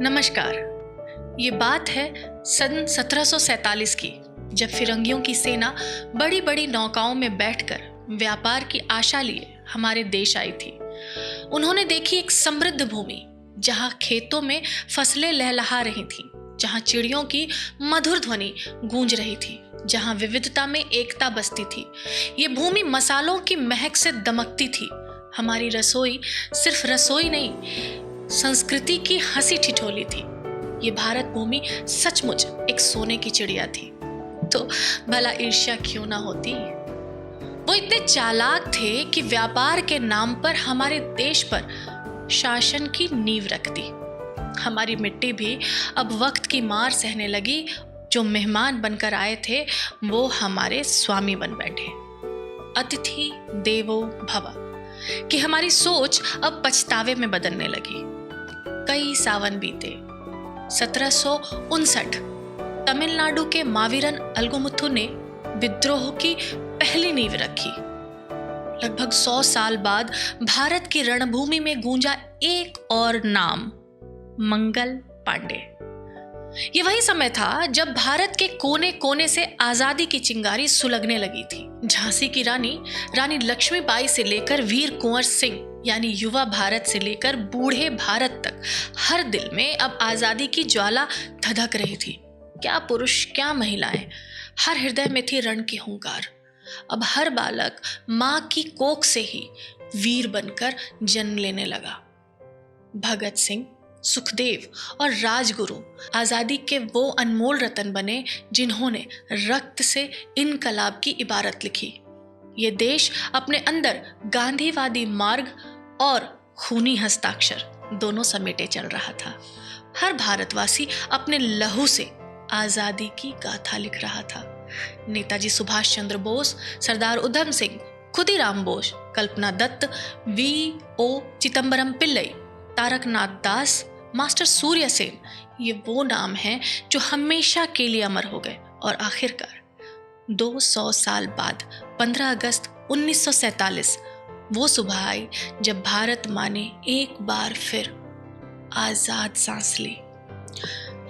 नमस्कार। ये बात है सन 1747 की, जब फिरंगियों की सेना बड़ी बड़ी नौकाओं में बैठकर व्यापार की आशा लिए हमारे देश आई थी। उन्होंने देखी एक समृद्ध भूमि, जहां खेतों में फसलें लहलहा रही थीं, जहां चिड़ियों की मधुर ध्वनि गूंज रही थी, जहां विविधता में एकता बसती थी। ये भूमि मसालों की महक से दमकती थी। हमारी रसोई सिर्फ रसोई नहीं, संस्कृति की हंसी ठिठोली थी। ये भारत भूमि सचमुच एक सोने की चिड़िया थी। तो भला ईर्ष्या क्यों ना होती। वो इतने चालाक थे कि व्यापार के नाम पर हमारे देश पर शासन की नींव रख दी। हमारी मिट्टी भी अब वक्त की मार सहने लगी। जो मेहमान बनकर आए थे वो हमारे स्वामी बन बैठे। अतिथि देवो भव कि हमारी सोच अब पछतावे में बदलने लगी। कई सावन बीते। 1759 तमिलनाडु के मावीरन अलगुमुथु ने विद्रोह की पहली नींव रखी। लगभग 100 साल बाद भारत की रणभूमि में गूंजा एक और नाम, मंगल पांडे। ये वही समय था जब भारत के कोने कोने से आजादी की चिंगारी सुलगने लगी थी। झांसी की रानी लक्ष्मीबाई से लेकर वीर कुंवर सिंह यानी युवा भारत से लेकर बूढ़े भारत तक हर दिल में अब आजादी की ज्वाला धधक रही थी। क्या पुरुष क्या महिलाएं, हर हृदय में थी रण की हुंकार। अब हर बालक मां की कोख से ही वीर बनकर जन्म लेने लगा। भगत सिंह, सुखदेव और राजगुरु आजादी के वो अनमोल रतन बने जिन्होंने रक्त से इनकलाब की इबारत लिखी। ये देश अपने अंदर गांधीवादी मार्ग और खूनी हस्ताक्षर दोनों समेटे चल रहा था। हर भारतवासी अपने लहू से आजादी की गाथा लिख रहा था। नेताजी सुभाष चंद्र बोस, सरदार उधम सिंह, खुदीराम बोस, कल्पना दत्त, V.O. चिदंबरम पिल्लई, तारकनाथ दास, मास्टर सूर्य सेन, ये वो नाम हैं जो हमेशा के लिए अमर हो गए। और आखिरकार 200 साल बाद 15 अगस्त 1947 वो सुबह आई जब भारत माँ ने एक बार फिर आजाद सांस ली।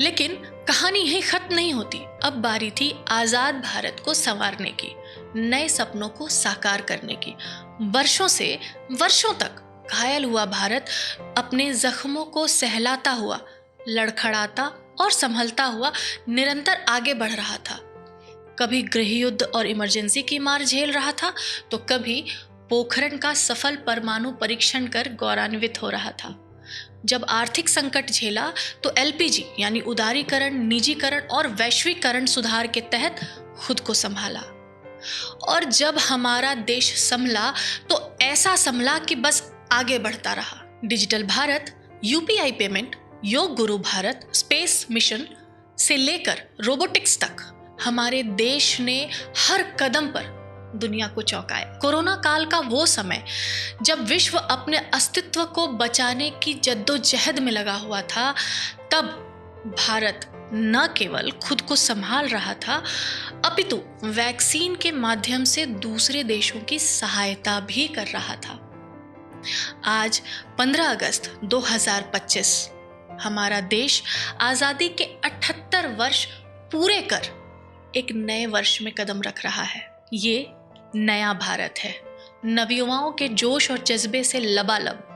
लेकिन कहानी यही खत्म नहीं होती। अब बारी थी आजाद भारत को संवारने की, नए सपनों को साकार करने की। वर्षों तक घायल हुआ भारत अपने जख्मों को सहलाता हुआ, लड़खड़ाता और संभलता हुआ निरंतर आगे बढ़ रहा था। कभी गृह युद्ध और इमरजेंसी की मार झेल रहा था, तो कभी पोखरण का सफल परमाणु परीक्षण कर गौरवान्वित हो रहा था। जब आर्थिक संकट झेला तो LPG यानी उदारीकरण, निजीकरण और वैश्वीकरण सुधार के तहत खुद को संभाला। और जब हमारा देश संभला तो ऐसा संभला कि बस आगे बढ़ता रहा। Digital Bharat, UPI payment, yoga guru Bharat, space mission से लेकर रोबोटिक्स तक हमारे देश ने हर कदम पर दुनिया को चौंकाया। कोरोना काल का वो समय जब विश्व अपने अस्तित्व को बचाने की जद्दोजहद में लगा हुआ था, तब भारत न केवल खुद को संभाल रहा था, अपितु वैक्सीन के माध्यम से दूसरे देशों की सहायता भी कर रहा था। आज 15 अगस्त 2025 हमारा देश आजादी के 78 वर्ष पूरे कर एक नए वर्ष में कदम रख रहा है। ये नया भारत है, नवयुवाओं के जोश और जज्बे से लबालब,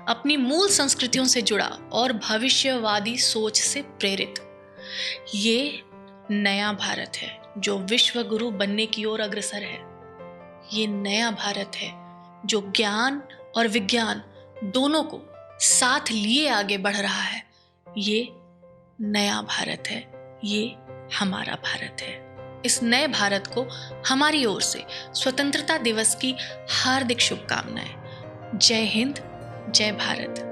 अपनी मूल संस्कृतियों से जुड़ा और भविष्यवादी सोच से प्रेरित। ये नया भारत है जो विश्व गुरु बनने की ओर अग्रसर है। ये नया भारत है जो ज्ञान और विज्ञान दोनों को साथ लिए आगे बढ़ रहा है। ये नया भारत है, ये हमारा भारत है। इस नए भारत को हमारी ओर से स्वतंत्रता दिवस की हार्दिक शुभकामनाएं। जय हिंद, जय भारत।